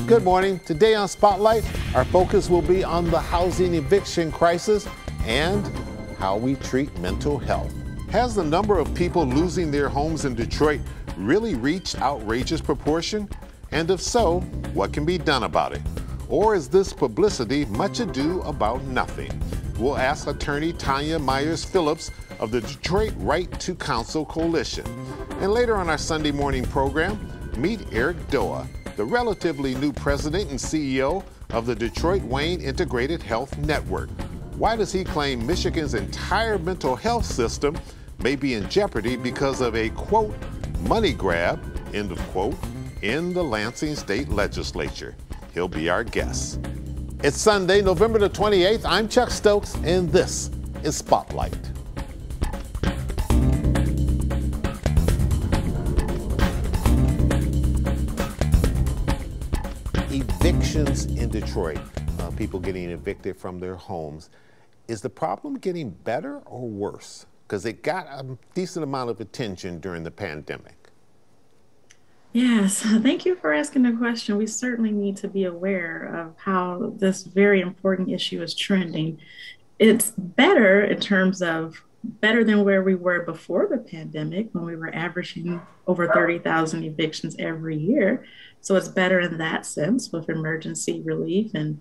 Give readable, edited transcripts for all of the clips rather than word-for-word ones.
Good morning. Today on Spotlight, our focus will be on the housing eviction crisis and how we treat mental health. Has the number of people losing their homes in Detroit really reached outrageous proportion? And if so, what can be done about it? Or is this publicity much ado about nothing? We'll ask attorney Tanya Myers-Phillips of the Detroit Right to Counsel Coalition. And later on our Sunday morning program, meet Eric Doa, the relatively new president and CEO of the Detroit-Wayne Integrated Health Network. Why does he claim Michigan's entire mental health system may be in jeopardy because of a, quote, money grab, end of quote, in the Lansing State Legislature? He'll be our guest. It's Sunday, November the 28th. I'm Chuck Stokes, and this is Spotlight. Evictions in Detroit, people getting evicted from their homes. Is the problem getting better or worse? Because it got a decent amount of attention during the pandemic. Yes, thank you for asking the question. We certainly need to be aware of how this very important issue is trending. It's better in terms of better than where we were before the pandemic when we were averaging over 30,000 evictions every year. So it's better in that sense with emergency relief and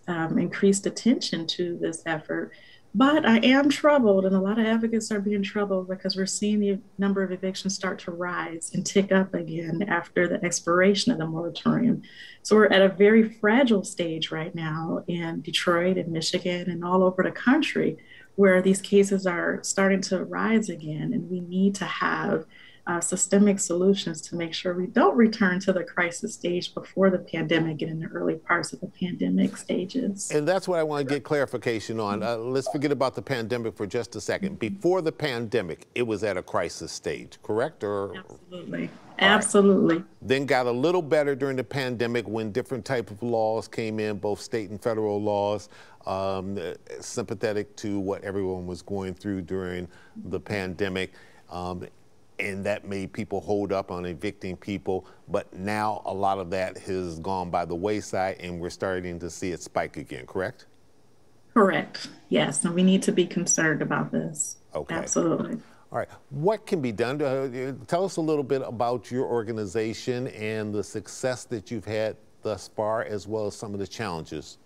increased attention to this effort. But I am troubled, and a lot of advocates are being troubled because we're seeing the number of evictions start to rise and tick up again after the expiration of the moratorium. So we're at a very fragile stage right now in Detroit and Michigan and all over the country where these cases are starting to rise again, and we need to have systemic solutions to make sure we don't return to the crisis stage before the pandemic and in the early parts of the pandemic stages. And that's what I want to get clarification on. Let's forget about the pandemic for just a second. Before the pandemic, it was at a crisis stage, correct? Or absolutely. Absolutely. Right. Then got a little better during the pandemic when different type of laws came in, both state and federal laws, sympathetic to what everyone was going through during the pandemic. And that made people hold up on evicting people. But now a lot of that has gone by the wayside and we're starting to see it spike again, correct? Correct. Yes. And we need to be concerned about this. Okay. Absolutely. All right. What can be done? Tell us a little bit about your organization and the success that you've had thus far, as well as some of the challenges.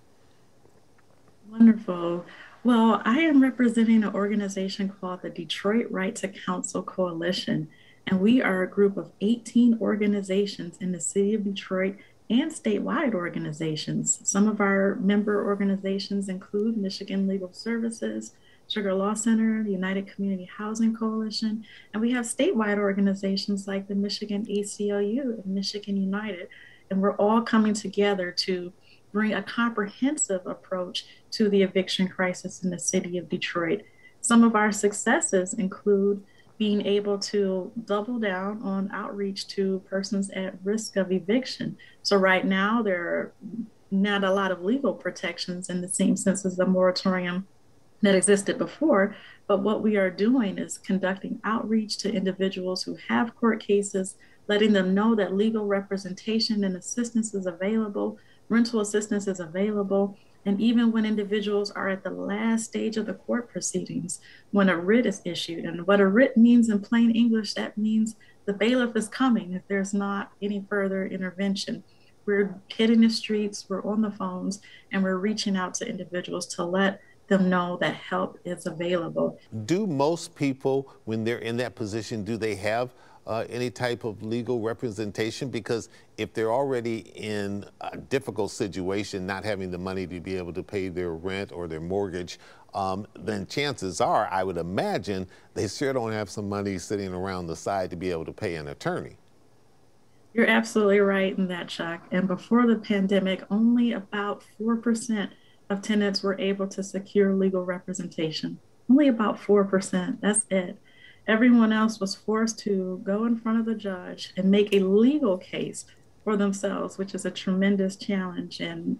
Wonderful. Well, I am representing an organization called the Detroit Right to Counsel Coalition, and we are a group of 18 organizations in the city of Detroit and statewide organizations. Some of our member organizations include Michigan Legal Services, Sugar Law Center, the United Community Housing Coalition, and we have statewide organizations like the Michigan ACLU and Michigan United, and we're all coming together to bring a comprehensive approach to the eviction crisis in the city of Detroit. Some of our successes include being able to double down on outreach to persons at risk of eviction. So right now, there are not a lot of legal protections in the same sense as the moratorium that existed before, but what we are doing is conducting outreach to individuals who have court cases, letting them know that legal representation and assistance is available, rental assistance is available, and even when individuals are at the last stage of the court proceedings, when a writ is issued. And what a writ means in plain English, that means the bailiff is coming if there's not any further intervention. We're hitting the streets, we're on the phones, and we're reaching out to individuals to let them know that help is available. Do most people, when they're in that position, do they have any type of legal representation? Because if they're already in a difficult situation, not having the money to be able to pay their rent or their mortgage, then chances are, I would imagine, they sure don't have some money sitting around the side to be able to pay an attorney. You're absolutely right in that, Chuck. And before the pandemic, only about 4% of tenants were able to secure legal representation. Only about 4%, that's it. Everyone else was forced to go in front of the judge and make a legal case for themselves, which is a tremendous challenge and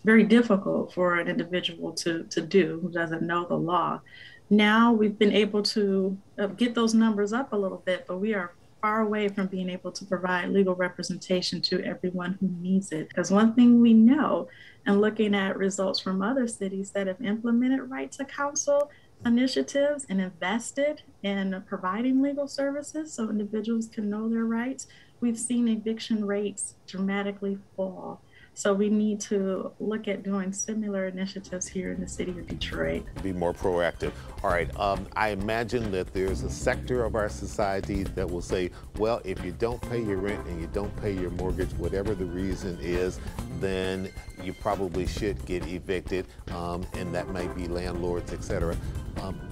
very difficult for an individual to do who doesn't know the law. Now we've been able to get those numbers up a little bit, but we are far away from being able to provide legal representation to everyone who needs it. Because one thing we know, and looking at results from other cities that have implemented right to counsel initiatives and invested in providing legal services so individuals can know their rights, we've seen eviction rates dramatically fall. So we need to look at doing similar initiatives here in the city of Detroit. Be more proactive. All right, I imagine that there's a sector of our society that will say, well, if you don't pay your rent and you don't pay your mortgage, whatever the reason is, then you probably should get evicted, and that might be landlords, etc.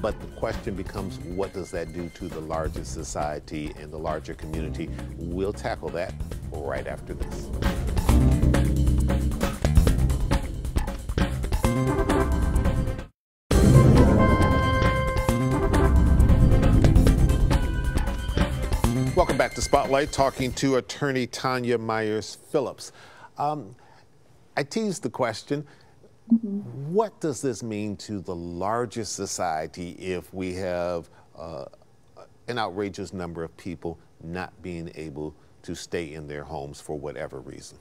But the question becomes, what does that do to the larger society and the larger community? We'll tackle that right after this. Welcome back to Spotlight, talking to attorney Tanya Myers-Phillips. I teased the question, what does this mean to the larger society if we have an outrageous number of people not being able to stay in their homes for whatever reason?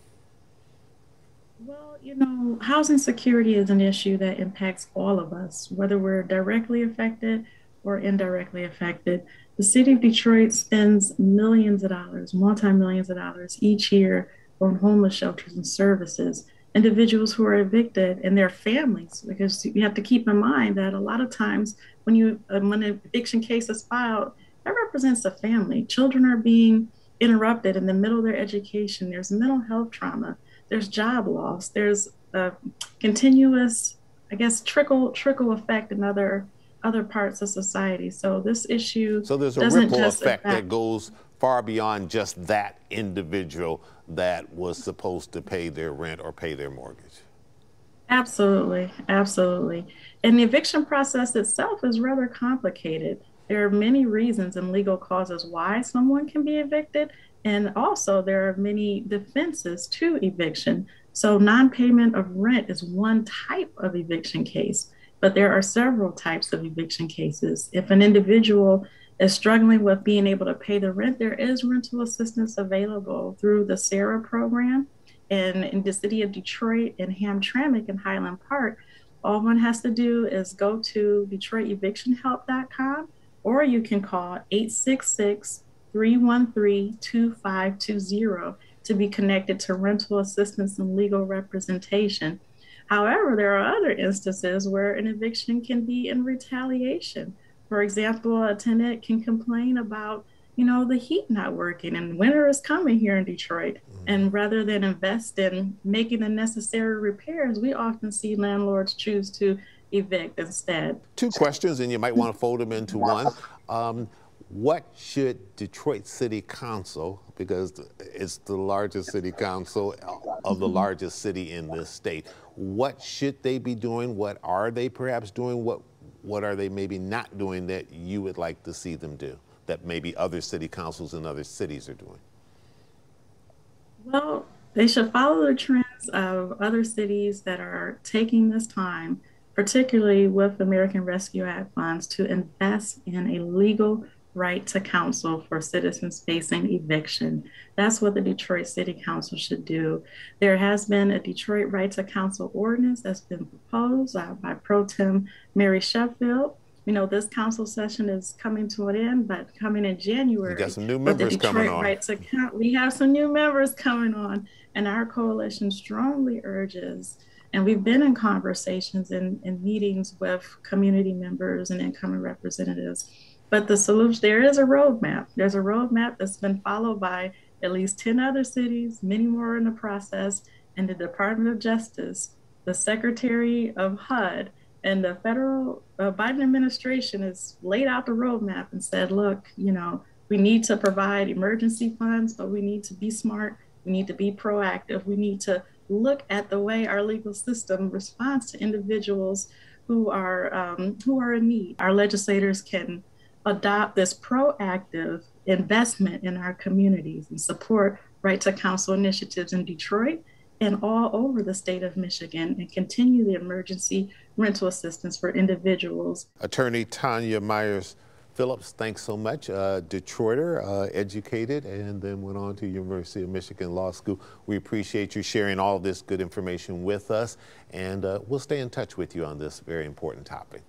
Well, you know, housing security is an issue that impacts all of us, whether we're directly affected or indirectly affected. The city of Detroit spends millions of dollars, multi-millions of dollars each year on homeless shelters and services, individuals who are evicted and their families, because you have to keep in mind that a lot of times when an eviction case is filed, that represents a family. Children are being interrupted in the middle of their education. There's mental health trauma. There's job loss. There's a continuous, I guess, trickle effect in other parts of society. So this issue, so there's a ripple effect that goes far beyond just that individual that was supposed to pay their rent or pay their mortgage. Absolutely, absolutely. And the eviction process itself is rather complicated. There are many reasons and legal causes why someone can be evicted, and also there are many defenses to eviction. So non-payment of rent is one type of eviction case, but there are several types of eviction cases. If an individual is struggling with being able to pay the rent, there is rental assistance available through the SARA program. And in the city of Detroit and Hamtramck and Highland Park, all one has to do is go to DetroitEvictionHelp.com, or you can call 866-313-2520 to be connected to rental assistance and legal representation. However, there are other instances where an eviction can be in retaliation. For example, a tenant can complain about, the heat not working, and winter is coming here in Detroit. And rather than invest in making the necessary repairs, we often see landlords choose to evict instead. Two questions, and you might want to fold them into one. What should Detroit City Council, because it's the largest city council of the largest city in this state, what should they be doing? What are they perhaps doing? What are they maybe not doing that you would like to see them do, that maybe other city councils in other cities are doing? Well, they should follow the trends of other cities that are taking this time, particularly with American Rescue Act funds, to invest in a legal right to counsel for citizens facing eviction. That's what the Detroit City Council should do. There has been a Detroit Right to Counsel ordinance that's been proposed by Pro Tem Mary Sheffield. This council session is coming to an end, but coming in January. You got some new members coming on. We have some new members coming on, and our coalition strongly urges, and we've been in conversations and meetings with community members and incoming representatives. But the solution, there is a roadmap. There's a roadmap that's been followed by at least 10 other cities, many more in the process, and the Department of Justice, the Secretary of HUD, and the federal Biden administration has laid out the roadmap and said, look, we need to provide emergency funds, but we need to be smart. We need to be proactive. We need to look at the way our legal system responds to individuals who are in need. Our legislators can adopt this proactive investment in our communities and support right to counsel initiatives in Detroit and all over the state of Michigan, and continue the emergency rental assistance for individuals. Attorney Tanya Myers Phillips, thanks so much. Detroiter, educated, and then went on to University of Michigan Law School. We appreciate you sharing all this good information with us, and we'll stay in touch with you on this very important topic.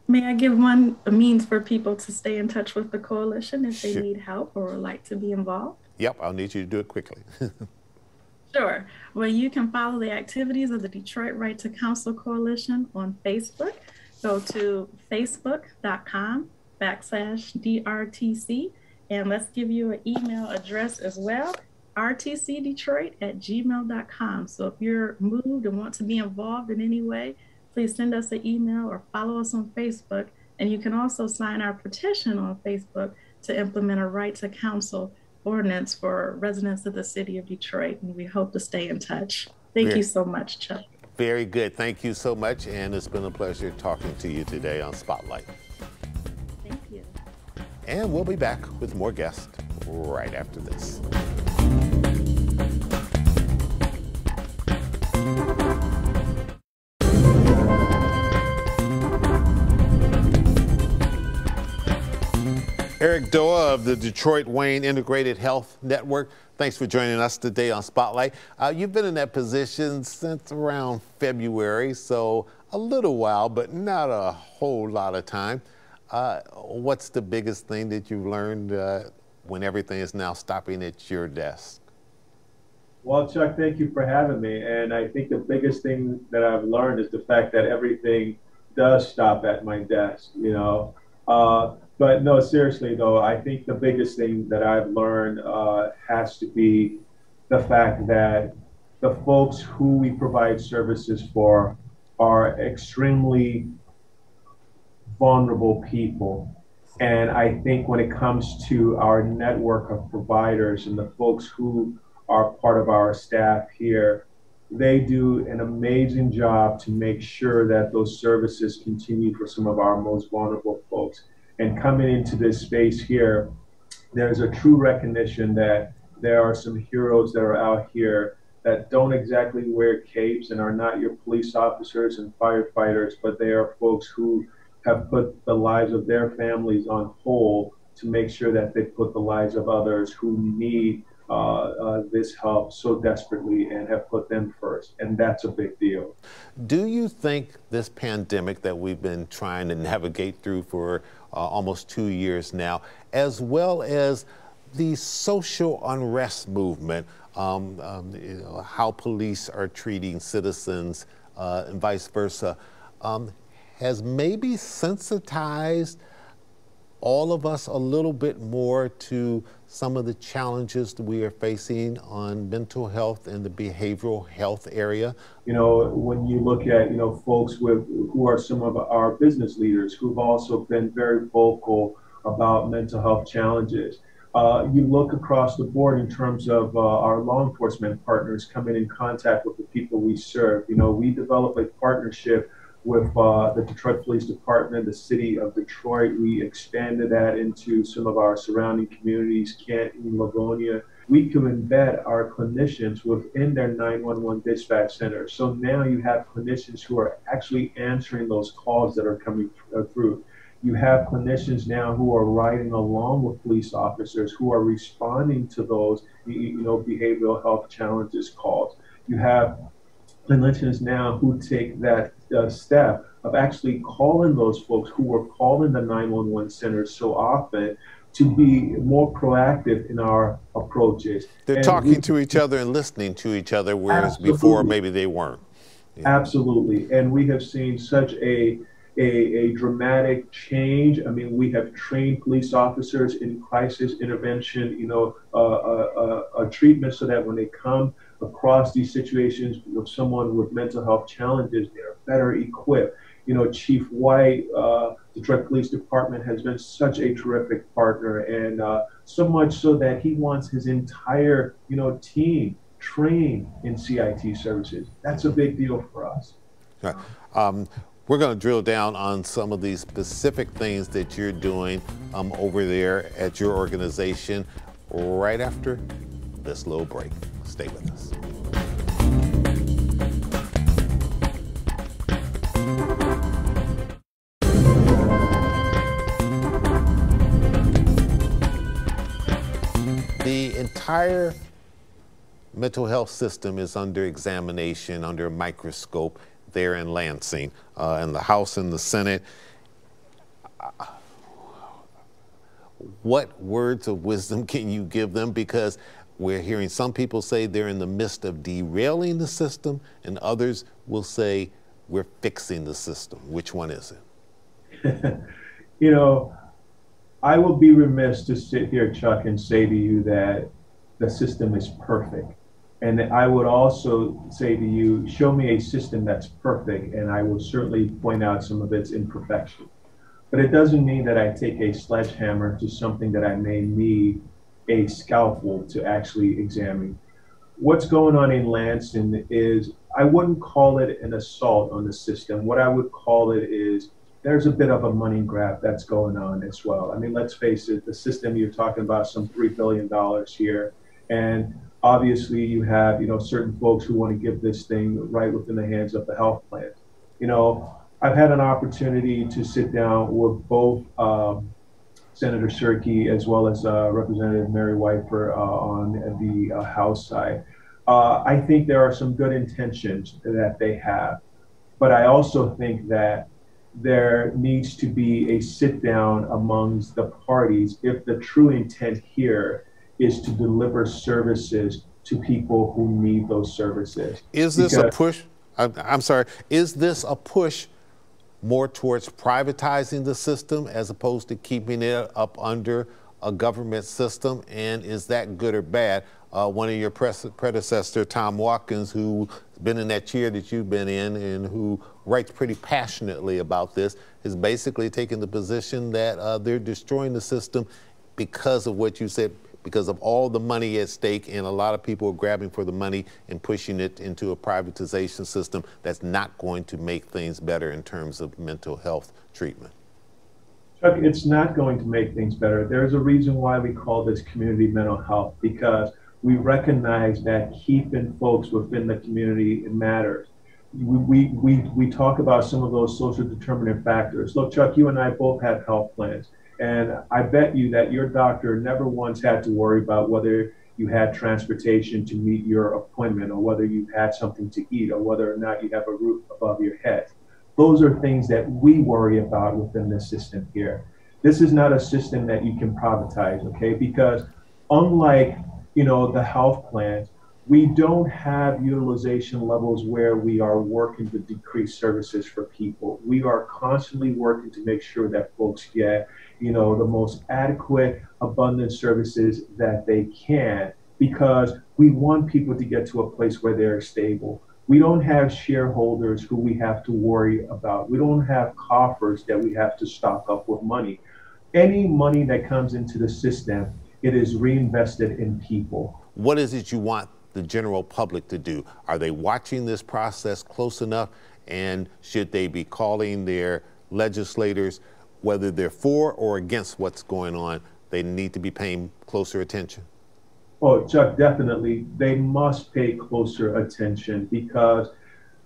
May I give a means for people to stay in touch with the coalition if they need help or would like to be involved? Yep, I'll need you to do it quickly. Sure. Well, you can follow the activities of the Detroit Right to Counsel Coalition on Facebook. Go to facebook.com/DRTC, and let's give you an email address as well, rtcdetroit@gmail.com. So if you're moved and want to be involved in any way, please send us an email or follow us on Facebook. And you can also sign our petition on Facebook to implement a right to counsel ordinance for residents of the city of Detroit. And we hope to stay in touch. Thank you so much, Chuck. Very good. Thank you so much. And it's been a pleasure talking to you today on Spotlight. Thank you. And we'll be back with more guests right after this. Eric Doa of the Detroit Wayne Integrated Health Network. Thanks for joining us today on Spotlight. You've been in that position since around February, so a little while, but not a whole lot of time. What's the biggest thing that you've learned when everything is now stopping at your desk? Well, Chuck, thank you for having me. And I think the biggest thing that I've learned is the fact that everything does stop at my desk, you know. But no, seriously though, I think the biggest thing that I've learned has to be the fact that the folks who we provide services for are extremely vulnerable people. And I think when it comes to our network of providers and the folks who are part of our staff here, they do an amazing job to make sure that those services continue for some of our most vulnerable folks. And coming into this space here, there's a true recognition that there are some heroes that are out here that don't exactly wear capes and are not your police officers and firefighters, but they are folks who have put the lives of their families on hold to make sure that they put the lives of others who need this help so desperately and have put them first. And that's a big deal. Do you think this pandemic that we've been trying to navigate through for almost 2 years now, as well as the social unrest movement, you know, how police are treating citizens and vice versa, has maybe sensitized all of us a little bit more to some of the challenges that we are facing on mental health and the behavioral health area? You know, when you look at, you know, folks who are some of our business leaders who've also been very vocal about mental health challenges. You look across the board in terms of our law enforcement partners coming in contact with the people we serve. You know, we develop a partnership with the Detroit Police Department, the city of Detroit. We expanded that into some of our surrounding communities, Canton, Livonia. We can embed our clinicians within their 911 dispatch centers. So now you have clinicians who are actually answering those calls that are coming through. You have clinicians now who are riding along with police officers who are responding to those, you know, behavioral health challenges calls. You have clinicians now who take that step of actually calling those folks who were calling the 911 centers so often to be more proactive in our approaches. They're talking to each other and listening to each other, whereas before maybe they weren't. Yeah. Absolutely. And we have seen such a dramatic change. I mean, we have trained police officers in crisis intervention, you know, a treatment so that when they come across these situations with someone with mental health challenges, they're better equipped. You know, Chief White, Detroit Police Department has been such a terrific partner, and so much so that he wants his entire, you know, team trained in CIT services. That's a big deal for us. Right. We're going to drill down on some of these specific things that you're doing over there at your organization right after this little break. Stay with us. The entire mental health system is under examination, under a microscope there in Lansing, in the House and the Senate. What words of wisdom can you give them? Because we're hearing some people say they're in the midst of derailing the system, and others will say we're fixing the system. Which one is it? You know, I will be remiss to sit here, Chuck, and say to you that the system is perfect. And I would also say to you, show me a system that's perfect, and I will certainly point out some of its imperfections. But it doesn't mean that I take a sledgehammer to something that I may need a scalpel to actually examine. What's going on in Lansing is, I wouldn't call it an assault on the system. What I would call it is, there's a bit of a money grab that's going on as well. I mean, let's face it, the system, you're talking about some $3 billion here. And obviously you have, certain folks who want to give this thing right within the hands of the health plan. I've had an opportunity to sit down with both Senator Shirkey as well as Representative Mary Whitefer on the House side. I think there are some good intentions that they have, but I also think that there needs to be a sit down amongst the parties if the true intent here is to deliver services to people who need those services. Is this a push? I'm sorry. Is this a push more towards privatizing the system as opposed to keeping it up under a government system? And is that good or bad? One of your predecessor, Tom Watkins, who's been in that chair that you've been in and who writes pretty passionately about this, is basically taking the position that they're destroying the system because of what you said, because of all the money at stake, and a lot of people are grabbing for the money and pushing it into a privatization system that's not going to make things better in terms of mental health treatment. Chuck, it's not going to make things better. There's a reason why we call this community mental health, because we recognize that keeping folks within the community matters. We talk about some of those social determinant factors. Look, Chuck, you and I both have health plans. And I bet you that your doctor never once had to worry about whether you had transportation to meet your appointment, or whether you had something to eat, or whether or not you have a roof above your head. Those are things that we worry about within this system here. This is not a system that you can privatize, okay? Because unlike, the health plans, we don't have utilization levels where we are working to decrease services for people. We are constantly working to make sure that folks get, the most adequate, abundant services that they can, because we want people to get to a place where they're stable. We don't have shareholders who we have to worry about. We don't have coffers that we have to stock up with money. Any money that comes into the system, it is reinvested in people. What is it you want the general public to do? Are they watching this process close enough? And should they be calling their legislators, whether they're for or against what's going on, they need to be paying closer attention? Oh, Chuck, definitely. They must pay closer attention, because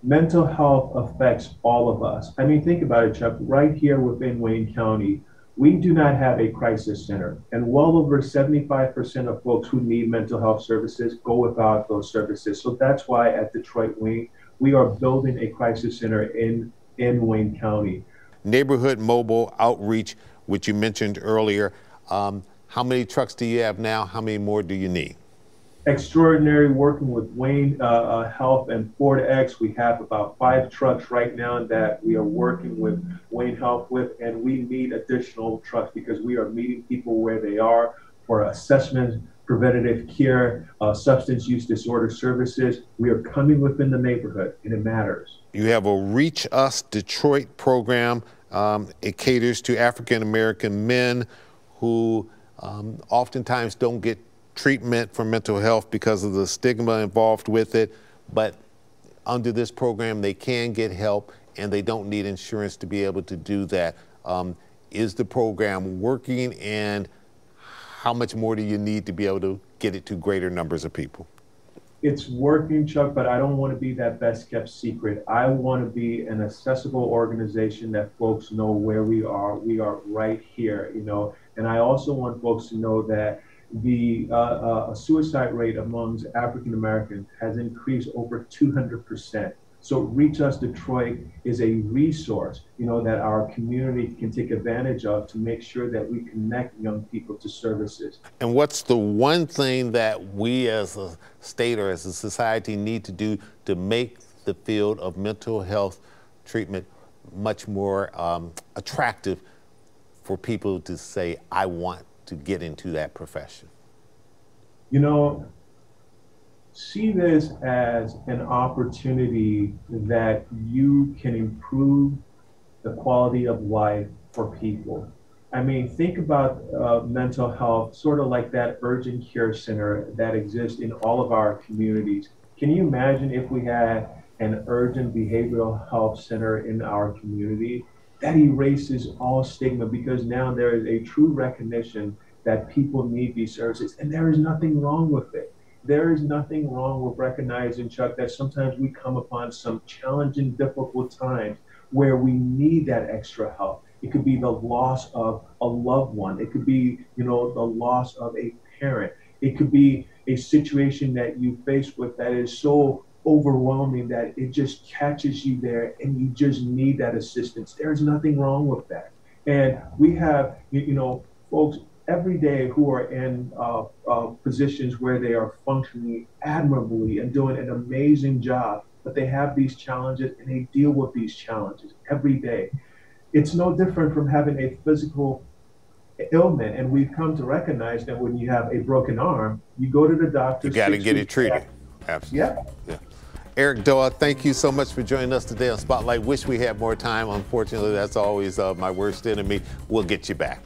mental health affects all of us. I mean, think about it, Chuck. Right here within Wayne County, we do not have a crisis center, and well over 75% of folks who need mental health services go without those services. So that's why at Detroit Wayne, we are building a crisis center in Wayne County. Neighborhood mobile outreach, which you mentioned earlier, how many trucks do you have now? How many more do you need? Extraordinary, working with Wayne Health and Ford X. We have about 5 trucks right now that we are working with Wayne Health with, and we need additional trucks because we are meeting people where they are for assessment, preventative care, substance use disorder services. We are coming within the neighborhood, and it matters. You have a Reach Us Detroit program. It caters to African American men who oftentimes don't get treatment for mental health because of the stigma involved with it, but under this program they can get help and they don't need insurance to be able to do that. Is the program working, and how much more do you need to be able to get it to greater numbers of people? It's working, Chuck, but I don't want to be that best kept secret. I want to be an accessible organization that folks know where we are. We are right here, and I also want folks to know that the suicide rate amongst African Americans has increased over 200%. So Reach Us Detroit is a resource, that our community can take advantage of to make sure that we connect young people to services. And what's the one thing that we as a state or as a society need to do to make the field of mental health treatment much more attractive for people to say, I want to get into that profession? See this as an opportunity that you can improve the quality of life for people. I mean, think about mental health, sort of like that urgent care center that exists in all of our communities. Can you imagine if we had an urgent behavioral health center in our community? That erases all stigma, because now there is a true recognition that people need these services, and there is nothing wrong with it. There is nothing wrong with recognizing, Chuck, that sometimes we come upon some challenging, difficult times where we need that extra help. It could be the loss of a loved one. It could be, the loss of a parent. It could be a situation that you face with that is so overwhelming that it just catches you there and you just need that assistance. There's nothing wrong with that. And we have, folks every day who are in positions where they are functioning admirably and doing an amazing job, but they have these challenges and they deal with these challenges every day. It's no different from having a physical ailment, and we've come to recognize that when you have a broken arm, you go to the doctor. You got to get it treated. Absolutely. Yeah. Eric Doa, thank you so much for joining us today on Spotlight. Wish we had more time. Unfortunately, that's always my worst enemy. We'll get you back.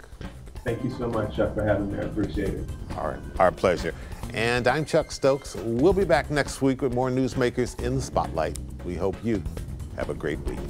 Thank you so much, Chuck, for having me. I appreciate it. All right, our pleasure. And I'm Chuck Stokes. We'll be back next week with more newsmakers in the Spotlight. We hope you have a great week.